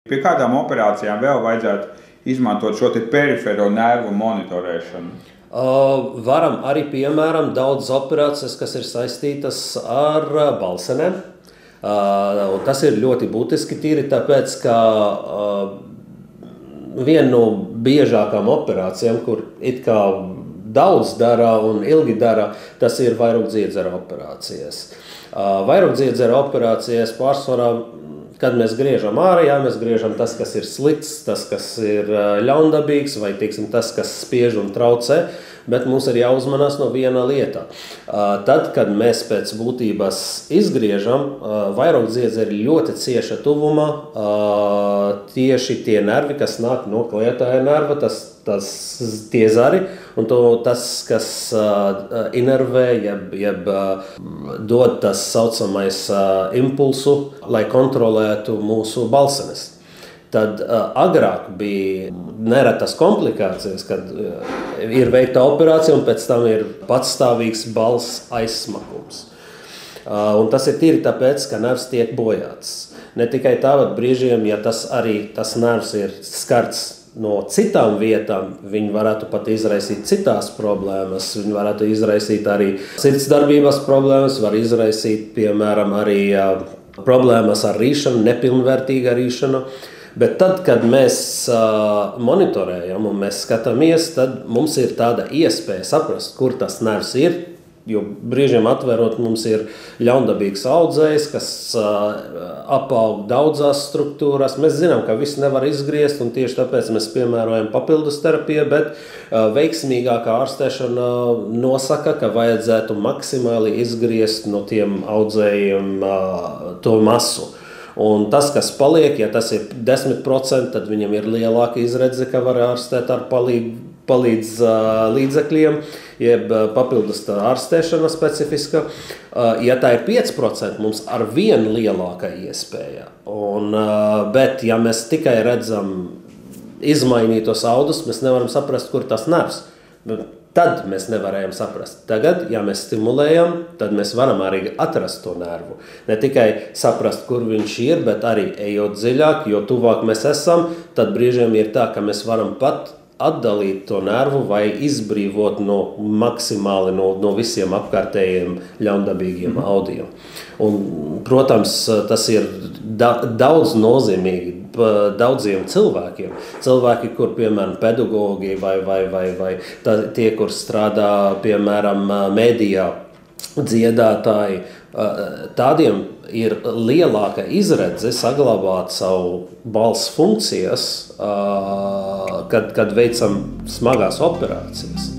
Pie kādām operācijām vēl vajadzētu izmantot šo perifēro nervu monitorēšanu? Varam arī, piemēram, daudzas operācijas, kas ir saistītas ar balsenēm. Un tas ir ļoti būtiski tīri tāpēc, ka viena no biežākām operācijām, kur it kā daudz dara un ilgi dara, tas ir vairogdziedzera operācijas. Vairogdziedzera operācijas pārsvarā, kad mēs griežam ārā, mēs griežam tas, kas ir slikts, tas, kas ir ļaundabīgs, vai tas, kas spiež un traucē, bet mums ir jāuzmanās no viena lieta. Tad, kad mēs pēc būtības izgriežam, vairogdziedzera ir ļoti cieša tuvumā, tieši tie nervi, kas nāk no klietotāja nerva, tie zari, un tas, kas inervē, jeb dod tas saucamais impulsu, lai kontrolētu mūsu balsenes. Tad agrāk bija neretas komplikācijas, kad ir veikta operācija un pēc tam ir patstāvīgs balss aizsmakums. Un tas ir tīri tāpēc, ka nervs tiek bojāts. Ne tikai tāpat brīžiem, ja tas nervs ir skarts no citām vietām, viņi varētu pat izraisīt citās problēmas, viņi varētu izraisīt arī sirdsdarbības problēmas, var izraisīt, piemēram, arī problēmas ar rīšanu, nepilnvērtīgu rīšanu. Bet tad, kad mēs monitorējam un mēs skatāmies, tad mums ir tāda iespēja saprast, kur tas nervs ir. Jo brīžiem atverot, mums ir ļaundabīgs audzējs, kas apaug daudzās struktūrās. Mēs zinām, ka viss nevar izgriezt, un tieši tāpēc mēs piemērojam papildus terapiju, bet veiksmīgākā ārstēšana nosaka, ka vajadzētu maksimāli izgriezt no tiem audzējiem to masu. Un tas, kas paliek, ja tas ir 10%, tad viņam ir lielāka izredze, ka var ārstēt ar palīdz līdzekļiem, jeb papildus ārstēšana specifiska. Ja tā ir 5%, mums ar vienu lielāka iespēja. Bet, ja mēs tikai redzam izmainītos audus, mēs nevaram saprast, kur tas nervs. Tad mēs nevarējām saprast. Tagad, ja mēs stimulējam, tad mēs varam arī atrast to nervu. Ne tikai saprast, kur viņš ir, bet arī ejot dziļāk, jo tuvāk mēs esam, tad brīžiem ir tā, ka mēs varam pat atdalīt to nervu vai izbrīvot maksimāli no visiem apkārtējiem ļaundabīgiem audiem. Un, protams, tas ir daudz nozīmīgi daudziem cilvēkiem. Cilvēki, kur, piemēram, pedagogi vai tie, kur strādā, piemēram, medijā, dziedātāji, tādiem ir lielāka izredze saglabāt savu balss funkcijas, kad veicam smagās operācijas.